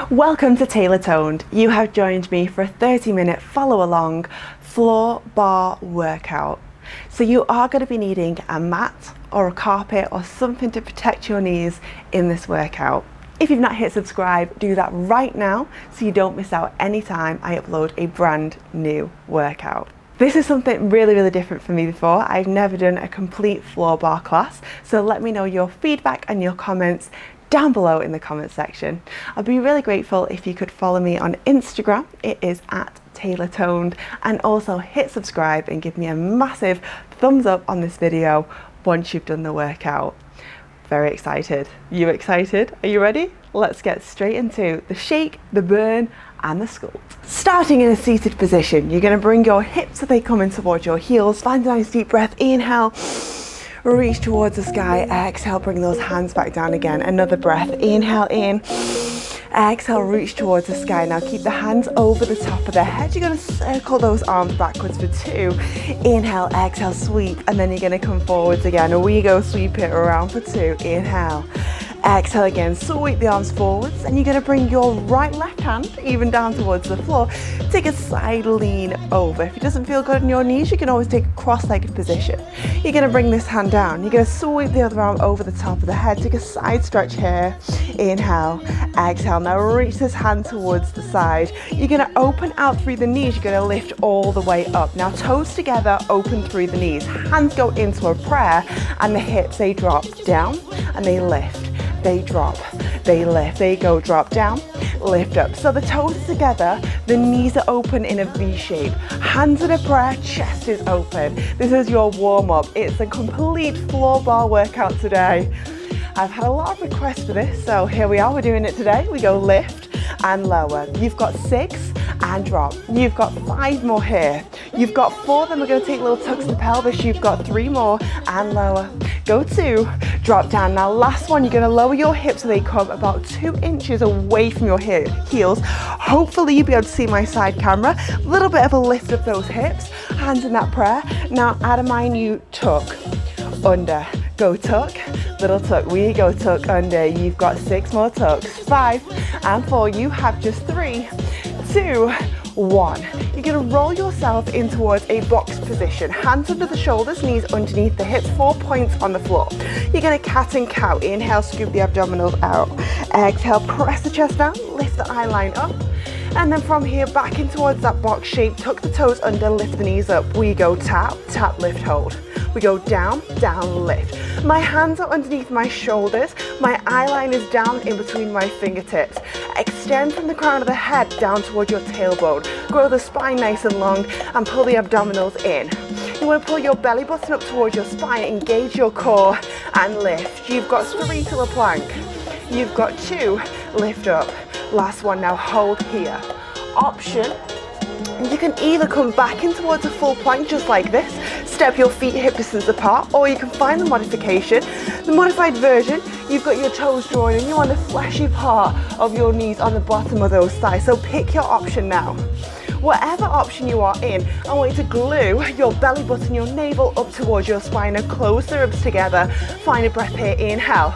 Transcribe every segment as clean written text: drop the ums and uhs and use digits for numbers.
Welcome to TaylorToned. You have joined me for a 30-minute follow-along floor bar workout. So you are going to be needing a mat or a carpet or something to protect your knees in this workout. If you've not hit subscribe, do that right now so you don't miss out any time I upload a brand new workout. This is something really different for me before. I've never done a complete floor bar class, so let me know your feedback and your comments down below in the comment section. I'll be really grateful if you could follow me on Instagram. It is at TaylorToned, and also hit subscribe and give me a massive thumbs up on this video once you've done the workout. Very excited. You excited? Are you ready? Let's get straight into the shake, the burn, and the sculpt. Starting in a seated position, you're going to bring your hips so they come in towards your heels. Find a nice deep breath. Inhale. Reach towards the sky, exhale, bring those hands back down again. Another breath, inhale in, exhale, reach towards the sky. Now keep the hands over the top of the head. You're gonna circle those arms backwards for 2. Inhale, exhale, sweep, and then you're gonna come forwards again. We go sweep it around for 2, inhale. Exhale again, sweep the arms forwards, and you're going to bring your right left hand even down towards the floor. Take a side lean over. If it doesn't feel good in your knees, you can always take a cross-legged position. You're going to bring this hand down. You're going to sweep the other arm over the top of the head. Take a side stretch here. Inhale, exhale. Now reach this hand towards the side. You're going to open out through the knees. You're going to lift all the way up. Now toes together, open through the knees. Hands go into a prayer, and the hips, they drop down and they lift. They drop, they lift, they go drop down, lift up. So the toes together, the knees are open in a V shape. Hands in a prayer, chest is open. This is your warm up. It's a complete floor bar workout today. I've had a lot of requests for this, so here we are, we're doing it today. We go lift and lower. You've got 6 and drop. You've got 5 more here. You've got 4, then we're going to take little tucks in the pelvis. You've got 3 more and lower. Go 2, drop down. Now last one, you're going to lower your hips so they come about 2 inches away from your heels. Hopefully you'll be able to see my side camera. A little bit of a lift of those hips, hands in that prayer. Now add a minute tuck, under, go tuck, little tuck, we go tuck under. You've got 6 more tucks, 5 and 4. You have just 3, 2, 1. You're going to roll yourself in towards a box position. Hands under the shoulders, knees underneath the hips, 4 points on the floor. You're going to cat and cow. Inhale, scoop the abdominals out. Exhale, press the chest down, lift the eye line up. And then from here, back in towards that box shape, tuck the toes under, lift the knees up. We go tap, tap, lift, hold. We go down, down, lift. My hands are underneath my shoulders. My eye line is down in between my fingertips. Extend from the crown of the head down towards your tailbone. Grow the spine nice and long and pull the abdominals in. You want to pull your belly button up towards your spine, engage your core and lift. You've got 3 to a plank. You've got 2, lift up. Last one, now hold here. Option, you can either come back in towards a full plank just like this, step your feet hip distance apart, or you can find the modification. The modified version, you've got your toes drawn in, you want the fleshy part of your knees on the bottom of those thighs. So pick your option now. Whatever option you are in, I want you to glue your belly button, your navel up towards your spine and close the ribs together. Find a breath here, inhale.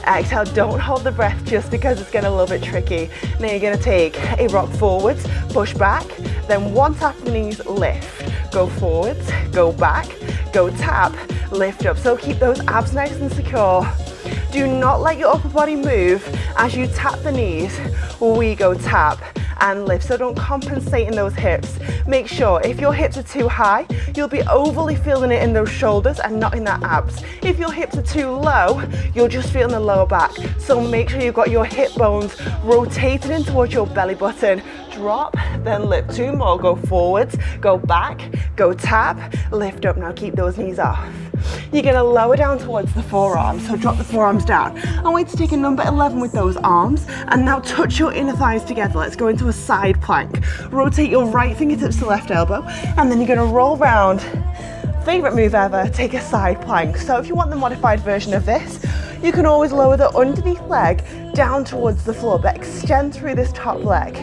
Exhale, don't hold the breath just because it's getting a little bit tricky. Now you're going to take a rock forwards, push back, then 1 tap the knees, lift. Go forwards, go back, go tap, lift up. So keep those abs nice and secure. Do not let your upper body move as you tap the knees. We go tap and lift, so don't compensate in those hips. Make sure if your hips are too high, you'll be overly feeling it in those shoulders and not in that abs. If your hips are too low, you'll just feel in the lower back. So make sure you've got your hip bones rotating in towards your belly button. Drop, then lift. 2 more, go forwards, go back, go tap, lift up. Now keep those knees off. You're going to lower down towards the forearms, so drop the forearms down. I want you to take a number 11 with those arms, and now touch your inner thighs together. Let's go into a side plank. Rotate your right fingertips to left elbow, and then you're going to roll round. Favorite move ever, take a side plank. So if you want the modified version of this, you can always lower the underneath leg down towards the floor, but extend through this top leg.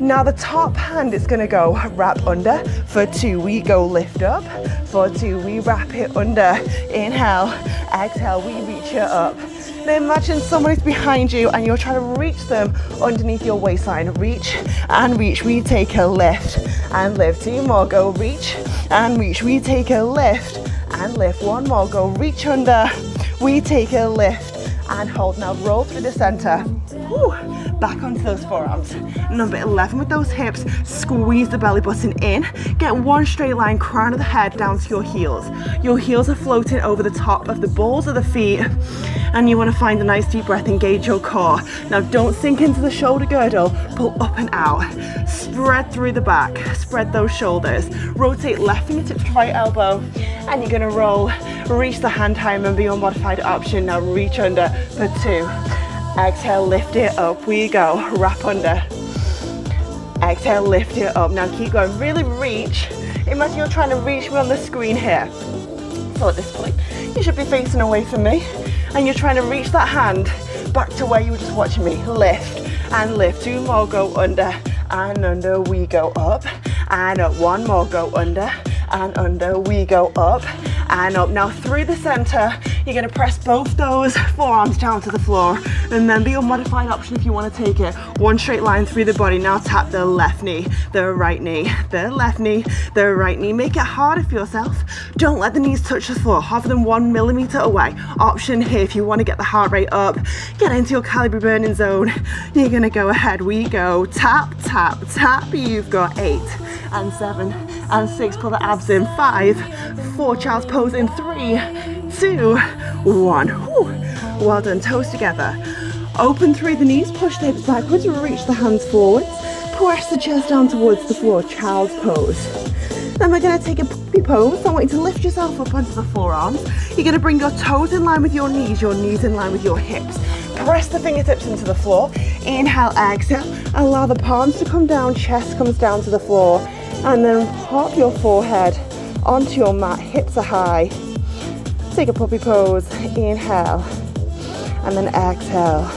Now the top hand is going to go wrap under. For 2, we go lift up. For 2, we wrap it under. Inhale, exhale, we reach it up. Then imagine somebody's behind you and you're trying to reach them underneath your waistline. Reach and reach. We take a lift and lift. 2 more. Go reach and reach. We take a lift and lift. 1 more. Go reach under. We take a lift and hold. Now roll through the center. Woo. Back onto those forearms. Number 11 with those hips, squeeze the belly button in. Get 1 straight line, crown of the head down to your heels. Your heels are floating over the top of the balls of the feet, and you want to find a nice deep breath, engage your core. Now don't sink into the shoulder girdle, pull up and out. Spread through the back, spread those shoulders. Rotate left fingertip to right elbow, and you're gonna roll, reach the hand high. Remember your modified option. Now reach under for 2. Exhale, lift it up, we go, wrap under. Exhale, lift it up. Now keep going, really reach. Imagine you're trying to reach me on the screen here. So at this point, you should be facing away from me. And you're trying to reach that hand back to where you were just watching me. Lift and lift. 2 more, go under and under, we go up. And up, 1 more, go under and under, we go up and up. Now through the center, you're gonna press both those forearms down to the floor. Remember your modified option if you wanna take it. 1 straight line through the body. Now tap the left knee, the right knee, the left knee, the right knee. Make it harder for yourself. Don't let the knees touch the floor. Have them 1 millimeter away. Option here if you wanna get the heart rate up, get into your calorie burning zone. You're gonna go ahead. We go tap, tap, tap. You've got 8 and 7 and 6. Pull the abs in. 5, 4, child's pose in 3, 2, 1. Whew. Well done, toes together. Open through the knees, push the hips backwards, reach the hands forwards, press the chest down towards the floor, child's pose. Then we're gonna take a puppy pose. I want you to lift yourself up onto the forearms. You're gonna bring your toes in line with your knees in line with your hips. Press the fingertips into the floor. Inhale, exhale. Allow the palms to come down, chest comes down to the floor. And then pop your forehead onto your mat, hips are high. Take a puppy pose, inhale, and then exhale.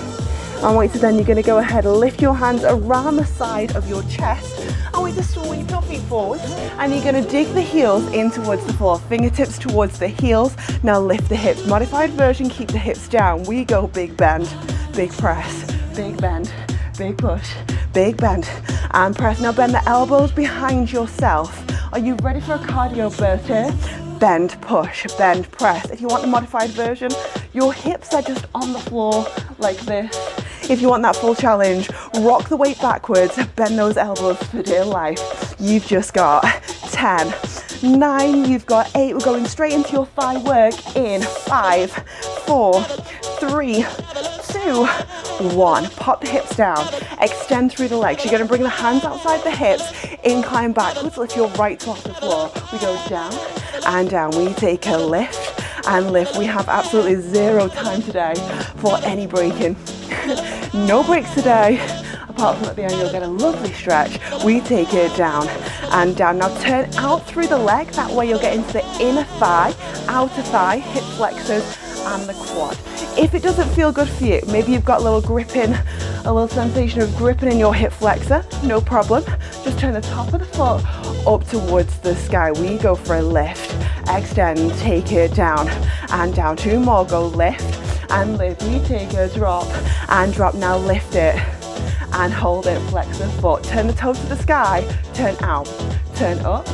I want you to then, you're gonna go ahead, lift your hands around the side of your chest. I want you to sweep your feet forward, and you're gonna dig the heels in towards the floor, fingertips towards the heels. Now lift the hips, modified version, keep the hips down. We go big bend, big press, big bend, big push, big bend, and press. Now bend the elbows behind yourself. Are you ready for a cardio burst here? Bend, push, bend, press. If you want the modified version, your hips are just on the floor like this. If you want that full challenge, rock the weight backwards, bend those elbows for dear life. You've just got 10, 9, you've got 8. We're going straight into your thigh work in 5, 4, 3, 2, 1. Pop the hips down, extend through the legs. You're gonna bring the hands outside the hips, incline backwards, lift your right toe off the floor. We go down and down. We take a lift and lift. We have absolutely 0 time today for any breaking. No breaks today, apart from at the end you'll get a lovely stretch. We take it down and down. Now turn out through the leg, that way you'll get into the inner thigh, outer thigh, hip flexors and the quad. If it doesn't feel good for you, maybe you've got a little gripping, a little sensation of gripping in your hip flexor, no problem. Just turn the top of the foot up towards the sky. We go for a lift, extend, take it down and down. 2 more, go lift and lift. We take a drop and drop. Now lift it and hold it, flex the foot. Turn the toes to the sky, turn out, turn up,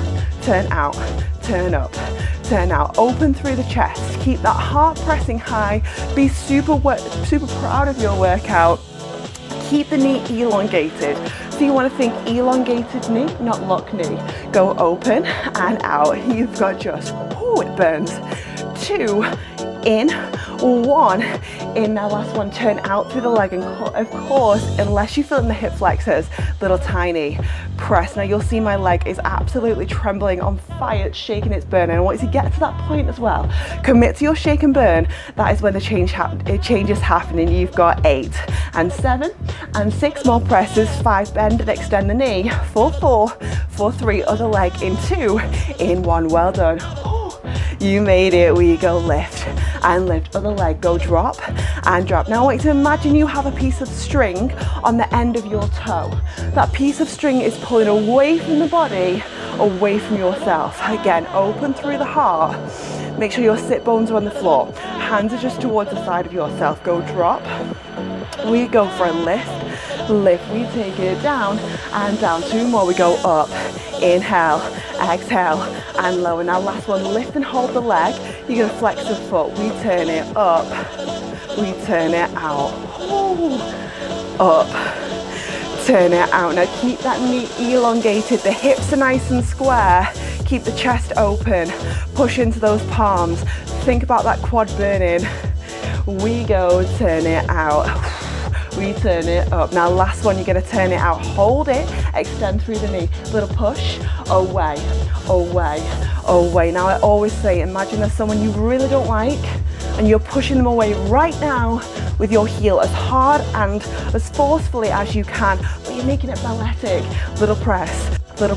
turn out, turn up, turn out. Open through the chest, keep that heart pressing high. Be super proud of your workout. Keep the knee elongated. So you want to think elongated knee, not lock knee. Go open and out. You've got just, oh, it burns. 2, in, 1, in. Now last one, turn out through the leg, and of course, unless you feel in the hip flexors, little tiny press. Now you'll see my leg is absolutely trembling, on fire, it's shaking, it's burning. I want you to get to that point as well. Commit to your shake and burn. That is when the change is happening. You've got 8 and 7 and 6 more presses. 5, bend and extend the knee. 4, 4, 4, 3, other leg in 2, in 1. Well done. You made it. We go lift and lift, other leg, go drop and drop. Now I want you to imagine you have a piece of string on the end of your toe. That piece of string is pulling away from the body, away from yourself. Again, open through the heart. Make sure your sit bones are on the floor. hands are just towards the side of yourself. Go drop. We go for a lift. Lift, we take it down and down. 2 more, we go up. Inhale, exhale, and lower. Now last one, lift and hold the leg. You're gonna flex the foot. We turn it up. We turn it out. Ooh. Up. Turn it out. Now keep that knee elongated. The hips are nice and square. Keep the chest open. Push into those palms. Think about that quad burning. We go, turn it out. We turn it up. Now last one, you're gonna turn it out. Hold it, extend through the knee. Little push, away, away, away. Now I always say, imagine there's someone you really don't like and you're pushing them away right now with your heel as hard and as forcefully as you can, but you're making it balletic. Little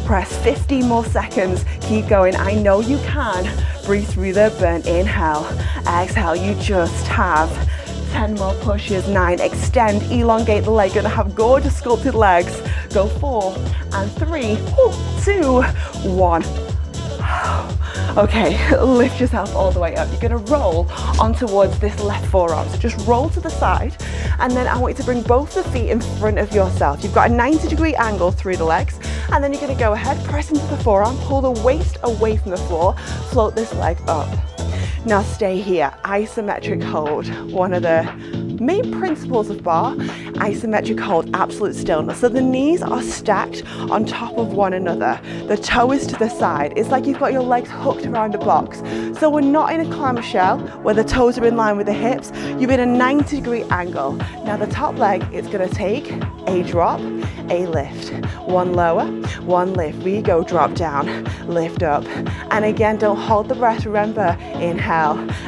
press, 15 more seconds. Keep going, I know you can. Breathe through the burn. Inhale, exhale. You just have 10 more pushes. 9, extend, elongate the leg. Gonna have gorgeous sculpted legs. Go 4 and 3, 2, 1. Okay, lift yourself all the way up. You're gonna roll on towards this left forearm. So just roll to the side, and then I want you to bring both the feet in front of yourself. You've got a 90-degree angle through the legs, and then you're gonna go ahead, press into the forearm, pull the waist away from the floor, float this leg up. Now stay here, isometric hold. One of the main principles of bar, isometric hold, absolute stillness. So the knees are stacked on top of one another. The toe is to the side. It's like you've got your legs hooked around a box. So we're not in a clamshell where the toes are in line with the hips. You're in a 90-degree angle. Now the top leg is gonna take a drop, a lift. One lower, one lift. We go drop down, lift up. And again, don't hold the breath. Remember, inhale,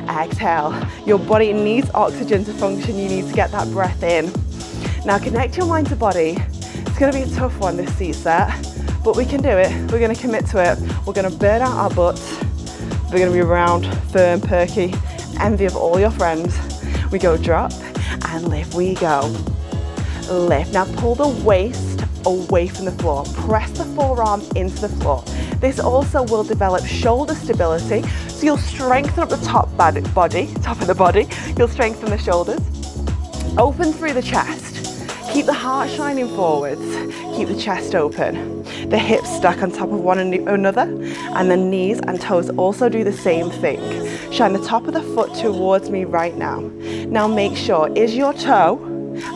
exhale. Your body needs oxygen to function. You need to get that breath in. Now connect your mind to body. It's gonna be a tough one, this seat set, but we can do it. We're gonna commit to it. We're gonna burn out our butts. We're gonna be round, firm, perky, envy of all your friends. We go drop and lift. We go. Lift. Now pull the waist away from the floor. Press the forearm into the floor. This also will develop shoulder stability, so you'll strengthen up the top of the body. You'll strengthen the shoulders. Open through the chest. Keep the heart shining forwards. Keep the chest open. The hips stack on top of one another, and the knees and toes also do the same thing. Shine the top of the foot towards me right now. Now make sure, is your toe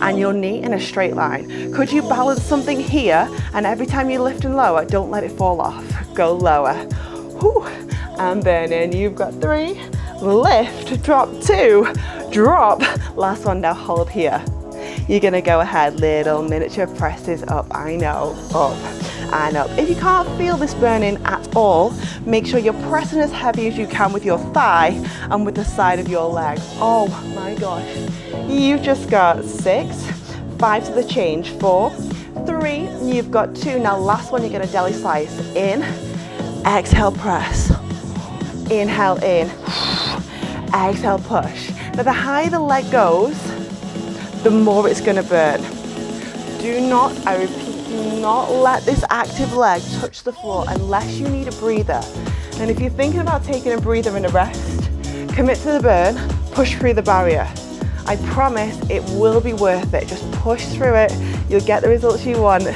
and your knee in a straight line? Could you balance something here, and every time you lift and lower, don't let it fall off. Go lower. Whew. And burn in. You've got 3, lift, drop 2, drop. Last one, now hold here. You're gonna go ahead, little miniature presses up, I know, up and up. If you can't feel this burning at all, make sure you're pressing as heavy as you can with your thigh and with the side of your leg. Oh my gosh. You've just got 6, 5 to the change, 4, 3, you've got 2. Now last one, you're gonna deli slice. In, exhale, press. Inhale in, exhale, push. Now the higher the leg goes, the more it's gonna burn. Do not, I repeat, do not let this active leg touch the floor unless you need a breather. And if you're thinking about taking a breather and a rest, commit to the burn, push through the barrier. I promise it will be worth it. Just push through it. You'll get the results you want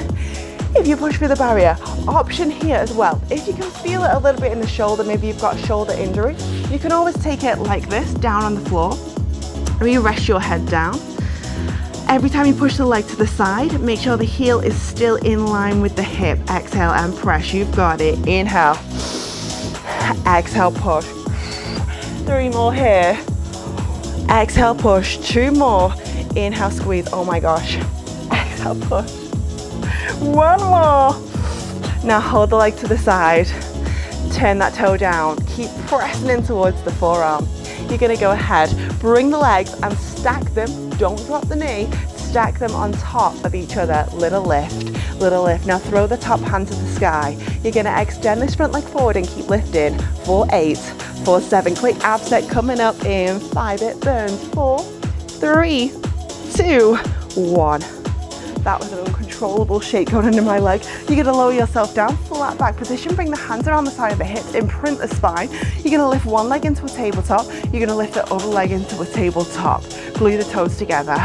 if you push through the barrier. Option here as well, if you can feel it a little bit in the shoulder, maybe you've got a shoulder injury, you can always take it like this, down on the floor, and you rest your head down. Every time you push the leg to the side, make sure the heel is still in line with the hip. Exhale and press. You've got it. Inhale. Exhale, push. 3 more here. Exhale, push. 2 more. Inhale, squeeze. Oh my gosh. Exhale, push. 1 more. Now hold the leg to the side. Turn that toe down. Keep pressing in towards the forearm. You're gonna go ahead, bring the legs and stack them. Don't drop the knee. Stack them on top of each other. Little lift, little lift. Now throw the top hand to the sky. You're gonna extend this front leg forward and keep lifting. 4, 8, 4, 7. Quick ab set coming up in 5. It burns. 4, 3, 2, 1. That was an uncontrollable shake going into my leg. You're gonna lower yourself down, flat back position, bring the hands around the side of the hips, imprint the spine. You're gonna lift one leg into a tabletop. You're gonna lift the other leg into a tabletop. Glue the toes together.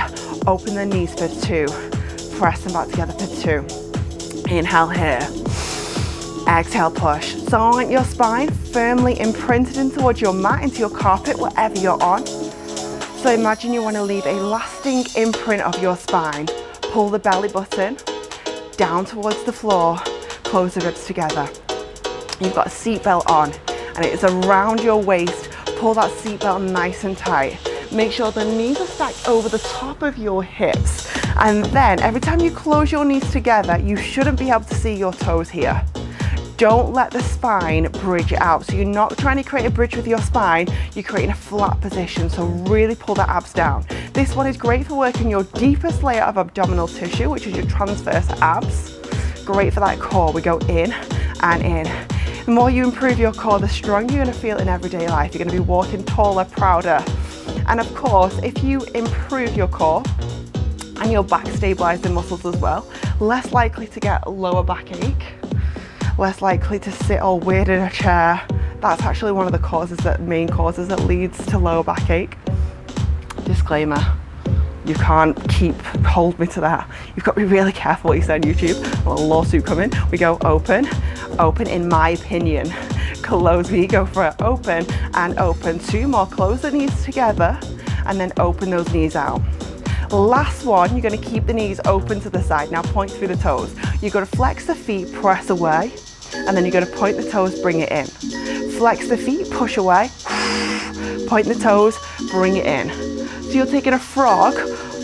Open the knees for 2. Press them back together for 2. Inhale here. Exhale, push. So I want your spine firmly imprinted in towards your mat, into your carpet, whatever you're on. So imagine you want to leave a lasting imprint of your spine. Pull the belly button down towards the floor, close the ribs together. You've got a seatbelt on and it is around your waist. Pull that seatbelt nice and tight. Make sure the knees are stacked over the top of your hips. And then every time you close your knees together, you shouldn't be able to see your toes here. Don't let the spine bridge out. So you're not trying to create a bridge with your spine, you're creating a flat position. So really pull the abs down. This one is great for working your deepest layer of abdominal tissue, which is your transverse abs. Great for that core. We go in and in. The more you improve your core, the stronger you're gonna feel in everyday life. You're gonna be walking taller, prouder. And of course, if you improve your core and your back stabilizing muscles as well, less likely to get lower backache, less likely to sit all weird in a chair. That's actually one of the main causes that leads to lower backache. Disclaimer, you can't hold me to that. You've got to be really careful what you say on YouTube. A lawsuit coming. We go open, open in my opinion. Close, we go for it, open and open. 2 more, close the knees together and then open those knees out. Last one, you're going to keep the knees open to the side. Now point through the toes. You're going to flex the feet, press away, and then you're going to point the toes, bring it in. Flex the feet, push away, point the toes, bring it in. So you're taking a frog,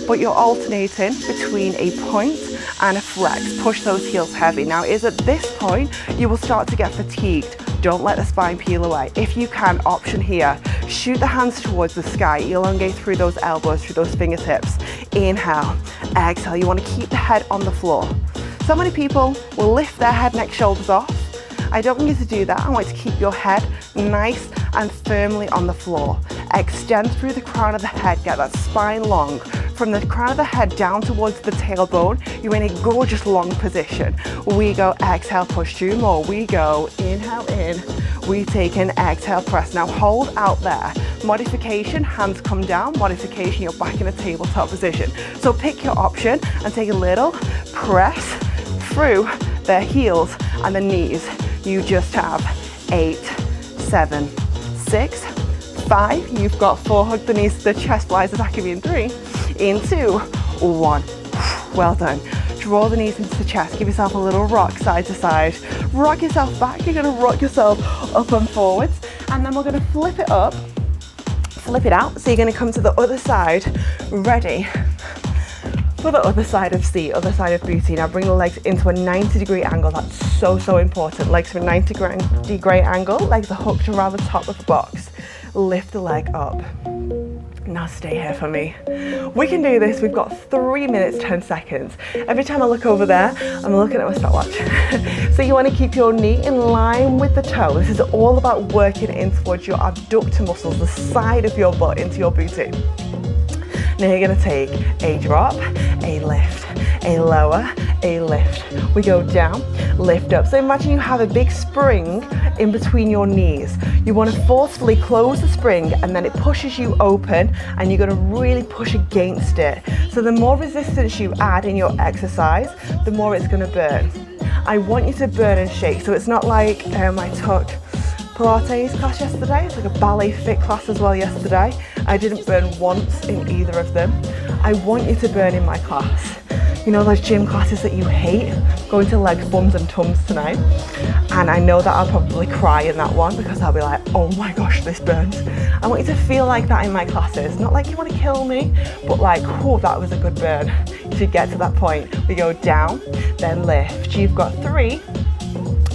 but you're alternating between a point and a flex. Push those heels heavy. Now it is at this point you will start to get fatigued. Don't let the spine peel away. If you can, option here, shoot the hands towards the sky, elongate through those elbows, through those fingertips. Inhale, exhale. You want to keep the head on the floor. So many people will lift their head, neck, shoulders off. I don't want you to do that. I want you to keep your head nice and firmly on the floor. Extend through the crown of the head, get that spine long. From the crown of the head down towards the tailbone, you're in a gorgeous long position. We go, exhale, push 2 more. We go, inhale in. We take an exhale, press. Now hold out there. Modification, hands come down. Modification, you're back in a tabletop position. So pick your option and take a little press through the heels and the knees. You just have 8, 7, 6, 5. You've got 4. Hug the knees to the chest, flies back in 3, in 2, 1. Well done. Draw the knees into the chest. Give yourself a little rock side to side. Rock yourself back. You're going to rock yourself up and forwards. And then we're going to flip it up, flip it out. So you're going to come to the other side, ready for the other side of C, other side of booty. Now bring the legs into a 90-degree angle. That's so important. Legs to a 90-degree angle. Legs are hooked around the top of the box. Lift the leg up. Now stay here for me. We can do this. We've got 3 minutes, 10 seconds. Every time I look over there, I'm looking at my stopwatch. So you want to keep your knee in line with the toe. This is all about working in towards your abductor muscles, the side of your butt into your booty. Now you're going to take a drop, a lift, a lower, a lift. We go down, lift up. So imagine you have a big spring in between your knees. You want to forcefully close the spring and then it pushes you open and you're going to really push against it. So the more resistance you add in your exercise, the more it's going to burn. I want you to burn and shake. So it's not like I took Pilates class yesterday. It's like a ballet fit class as well yesterday. I didn't burn once in either of them. I want you to burn in my class. You know those gym classes that you hate? Going to legs, bums and tums tonight. And I know that I'll probably cry in that one because I'll be like, oh my gosh, this burns. I want you to feel like that in my classes. Not like you want to kill me, but like, oh, that was a good burn. You should get to that point. We go down, then lift. You've got 3.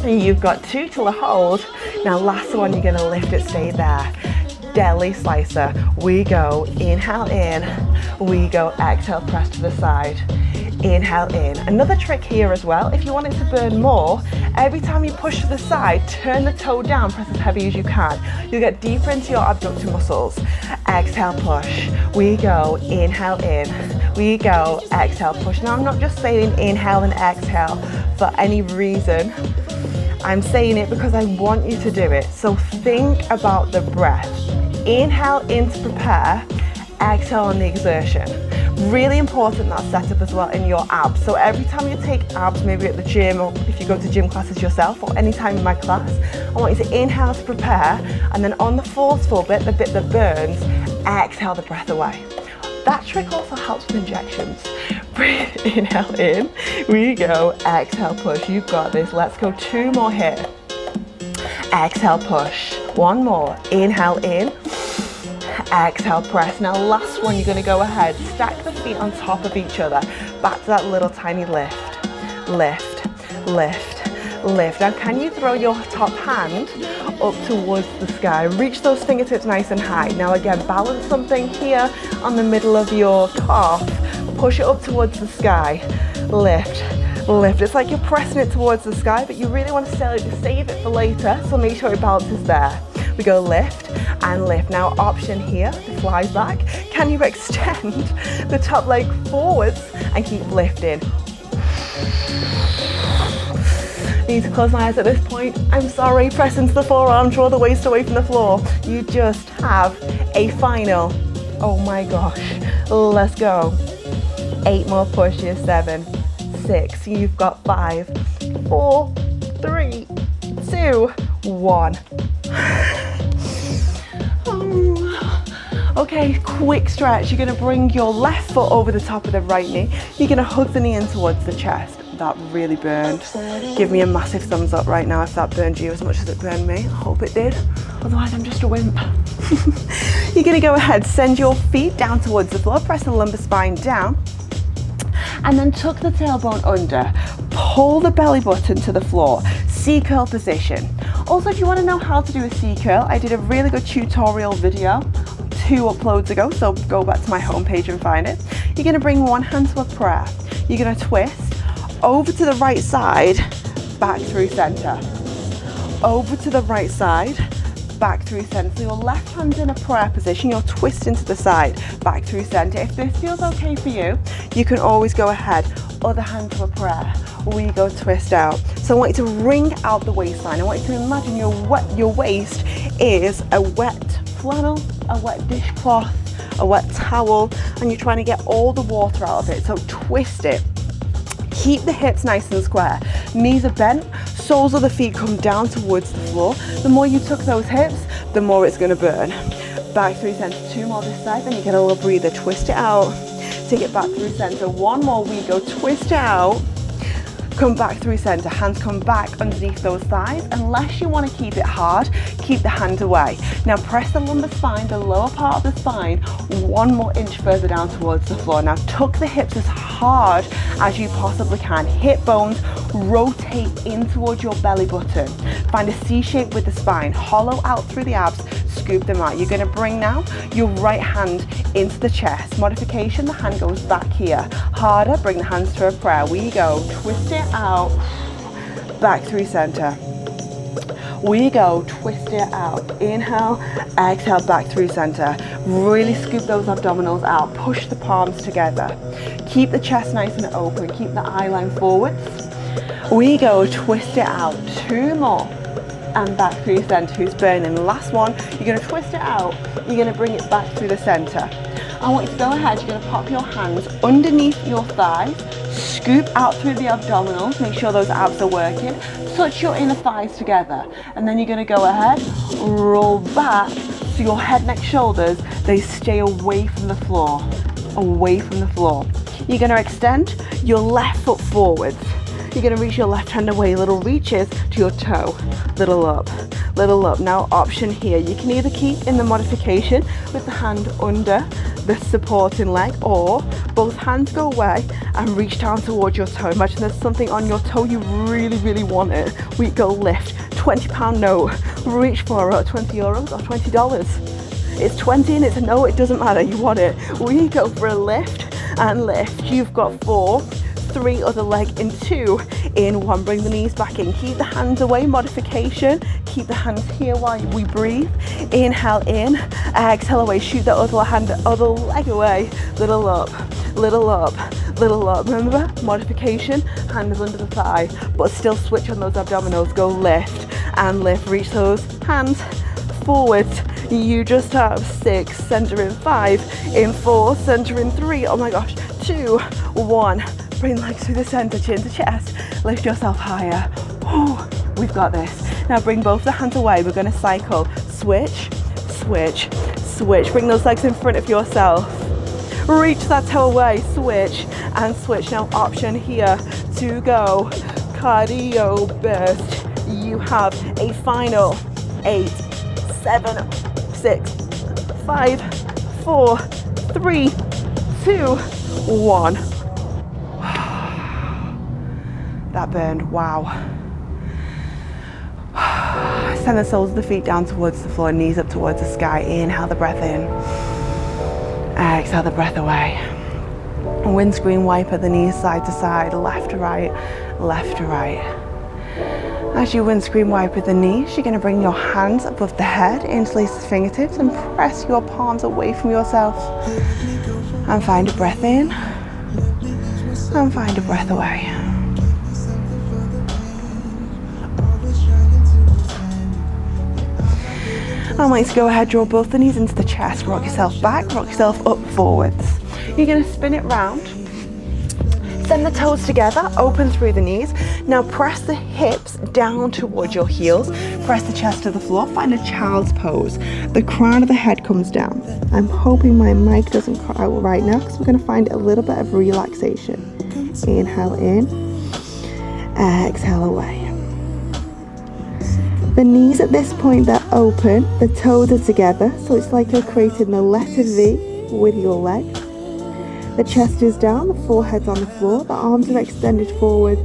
And you've got 2 till a hold. Now last one, you're gonna lift it, stay there. Deli slicer. We go, inhale in. We go, exhale, press to the side. Inhale in. Another trick here as well, if you want it to burn more, every time you push to the side, turn the toe down, press as heavy as you can. You'll get deeper into your abductor muscles. Exhale, push. We go, inhale in. We go, exhale, push. Now I'm not just saying inhale and exhale for any reason. I'm saying it because I want you to do it. So think about the breath. Inhale in to prepare, exhale on the exertion. Really important, that setup as well in your abs. So every time you take abs, maybe at the gym, or if you go to gym classes yourself, or anytime in my class, I want you to inhale to prepare, and then on the forceful bit, the bit that burns, exhale the breath away. That trick also helps with injections. Breathe, inhale in, we go, exhale, push. You've got this. Let's go 2 more here. Exhale, push. 1 more. Inhale in, exhale, press. Now last one, you're going to go ahead, stack the feet on top of each other. Back to that little tiny lift. Lift, lift, lift. Now can you throw your top hand up towards the sky? Reach those fingertips nice and high. Now again, balance something here on the middle of your calf. Push it up towards the sky. Lift, lift. It's like you're pressing it towards the sky, but you really want to save it for later, so make sure it balances there. We go lift and lift. Now option here, it flies back. Can you extend the top leg forwards and keep lifting? Need to close my eyes at this point. I'm sorry, press into the forearm, draw the waist away from the floor. You just have a final, oh my gosh, let's go. 8 more pushes, 7, 6, you've got 5, 4, 3, 2, 1. Okay, quick stretch. You're gonna bring your left foot over the top of the right knee. You're gonna hug the knee in towards the chest. That really burned. Give me a massive thumbs up right now if that burned you as much as it burned me. I hope it did. Otherwise, I'm just a wimp. You're gonna go ahead, send your feet down towards the floor, press the lumbar spine down, and then tuck the tailbone under. Pull the belly button to the floor. C-curl position. Also, if you want to know how to do a C-curl, I did a really good tutorial video 2 uploads ago, so go back to my homepage and find it. You're going to bring one hand to a prayer. You're going to twist over to the right side, back through center. Over to the right side, back through center. So your left hand's in a prayer position, you're twisting to the side, back through center. If this feels okay for you, you can always go ahead, other hand to a prayer. We go twist out. So I want you to wring out the waistline. I want you to imagine your waist is a wet flannel, a wet dishcloth, a wet towel, and you're trying to get all the water out of it. So twist it. Keep the hips nice and square. Knees are bent, soles of the feet come down towards the floor. The more you tuck those hips, the more it's going to burn. Back through center. 2 more this side, then you get a little breather. Twist it out. Take it back through center. 1 more. We go twist out. Come back through center. Hands come back underneath those thighs. Unless you want to keep it hard, keep the hand away. Now press the lumbar spine, the lower part of the spine, 1 more inch further down towards the floor. Now tuck the hips as hard as you possibly can. Hip bones rotate in towards your belly button. Find a C shape with the spine. Hollow out through the abs. Scoop them out. You're going to bring now your right hand into the chest. Modification, the hand goes back here. Harder, bring the hands to a prayer. We go, twist it out, back through center. We go, twist it out. Inhale, exhale, back through center. Really scoop those abdominals out. Push the palms together. Keep the chest nice and open. Keep the eye line forwards. We go, twist it out. 2 more. And back through center. Who's burning? Last one. You're going to twist it out. You're going to bring it back through the center. I want you to go ahead. You're going to pop your hands underneath your thighs. Scoop out through the abdominals. Make sure those abs are working. Touch your inner thighs together. And then you're going to go ahead, roll back so your head, neck, shoulders, they stay away from the floor. Away from the floor. You're going to extend your left foot forwards. You're going to reach your left hand away, little reaches to your toe, little up, little up. Now option here, you can either keep in the modification with the hand under the supporting leg, or both hands go away and reach down towards your toe. Imagine there's something on your toe, you really, really want it. We go lift, £20 note, reach for it, €20 or $20. It's 20 and it's a no, it doesn't matter, you want it. We go for a lift and lift. You've got 4, 3, other leg in 2, in 1. Bring the knees back in. Keep the hands away. Modification. Keep the hands here while we breathe. Inhale in. Exhale away. Shoot the other leg away. Little up. little up. Remember, modification, hands under the thigh, but still switch on those abdominals. Go lift and lift, reach those hands forwards. You just have 6, center in 5, in 4, center in 3, oh my gosh, 2, 1. Bring legs through the center, chin to chest, lift yourself higher. Whew, we've got this. Now bring both the hands away. We're gonna cycle, switch, switch, switch. Bring those legs in front of yourself. Reach that toe away, switch and switch. Now option here to go cardio burst. You have a final 8, 7, 6, 5, 4, 3, 2, 1. That burned, wow. Send the soles of the feet down towards the floor, knees up towards the sky. Inhale the breath in. Exhale the breath away. Windscreen wiper the knees side to side, left to right, left to right. As you windscreen wiper the knees, you're going to bring your hands above the head, interlace the fingertips and press your palms away from yourself. And find a breath in. And find a breath away. I want you to go ahead, draw both the knees into the chest, rock yourself back, rock yourself up, forwards. You're going to spin it round. Send the toes together, open through the knees. Now press the hips down towards your heels. Press the chest to the floor, find a child's pose. The crown of the head comes down. I'm hoping my mic doesn't cut out right now because we're going to find a little bit of relaxation. Inhale in, exhale away. The knees at this point, they're open, the toes are together, so it's like you're creating the letter V with your legs. The chest is down, the forehead's on the floor, the arms are extended forwards.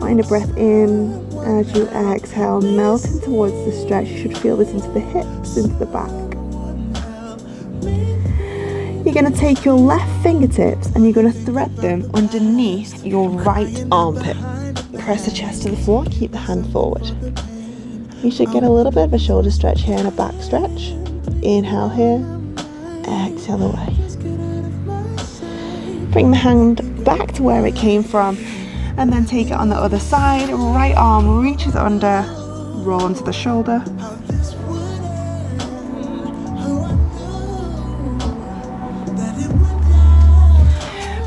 Find a breath in as you exhale, melting towards the stretch. You should feel this into the hips, into the back. You're going to take your left fingertips and you're going to thread them underneath your right armpit. Press the chest to the floor, keep the hand forward. You should get a little bit of a shoulder stretch here and a back stretch. Inhale here, exhale away. Bring the hand back to where it came from and then take it on the other side. Right arm reaches under, roll onto the shoulder.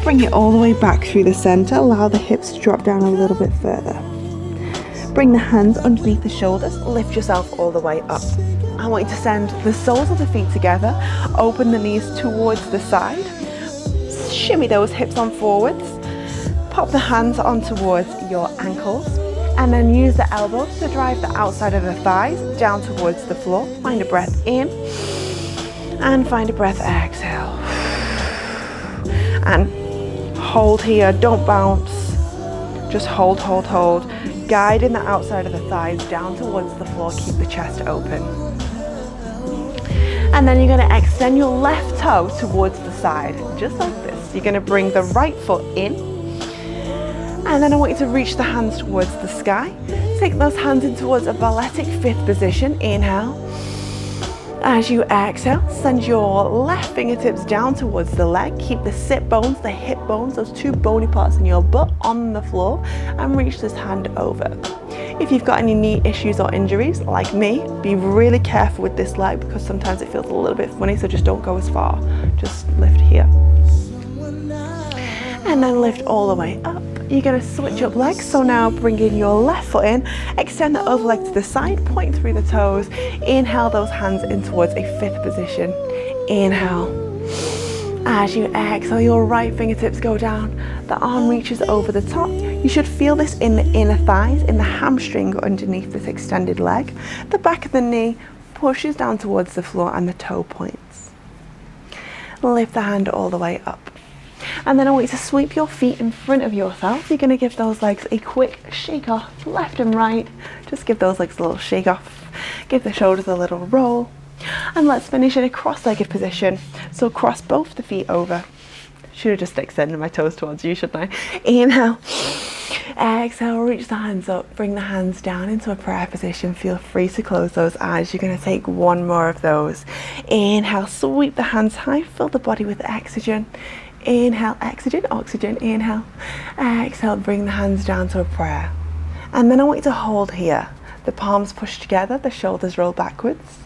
Bring it all the way back through the center. Allow the hips to drop down a little bit further. Bring the hands underneath the shoulders. Lift yourself all the way up. I want you to send the soles of the feet together. Open the knees towards the side. Shimmy those hips on forwards. Pop the hands on towards your ankles. And then use the elbows to drive the outside of the thighs down towards the floor. Find a breath in. And find a breath, exhale. And hold here, don't bounce, just hold, hold, hold. Guiding the outside of the thighs down towards the floor, keep the chest open. And then you're going to extend your left toe towards the side, just like this. You're going to bring the right foot in. And then I want you to reach the hands towards the sky. Take those hands in towards a balletic fifth position, inhale. As you exhale, send your left fingertips down towards the leg. Keep the sit bones, the hip bones, those two bony parts in your butt on the floor, and reach this hand over. If you've got any knee issues or injuries, like me, be really careful with this leg because sometimes it feels a little bit funny, so just don't go as far. Just lift here. And then lift all the way up. You're going to switch up legs, so now bring in your left foot in, extend the other leg to the side, point through the toes, inhale those hands in towards a fifth position, inhale. As you exhale, your right fingertips go down, the arm reaches over the top. You should feel this in the inner thighs, in the hamstring underneath this extended leg. The back of the knee pushes down towards the floor and the toe points. Lift the hand all the way up. And then I want you to sweep your feet in front of yourself. You're going to give those legs a quick shake off, left and right. Just give those legs a little shake off. Give the shoulders a little roll. And let's finish in a cross-legged position. So cross both the feet over. Should have just extended my toes towards you, shouldn't I? Inhale. Exhale, reach the hands up. Bring the hands down into a prayer position. Feel free to close those eyes. You're going to take one more of those. Inhale, sweep the hands high. Fill the body with oxygen. Inhale, oxygen, oxygen, inhale. Exhale, bring the hands down to a prayer. And then I want you to hold here. The palms push together, the shoulders roll backwards.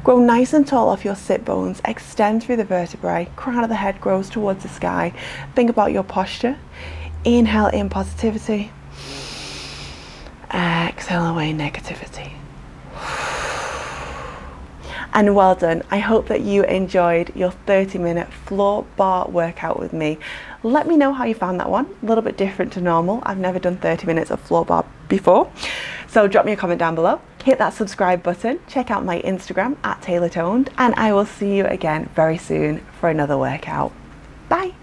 Grow nice and tall off your sit bones, extend through the vertebrae, crown of the head grows towards the sky. Think about your posture. Inhale in positivity. Exhale away negativity. And well done. I hope that you enjoyed your 30-minute floor bar workout with me. Let me know how you found that one. A little bit different to normal. I've never done 30 minutes of floor bar before. So drop me a comment down below. Hit that subscribe button. Check out my Instagram @TaylorToned, and I will see you again very soon for another workout. Bye.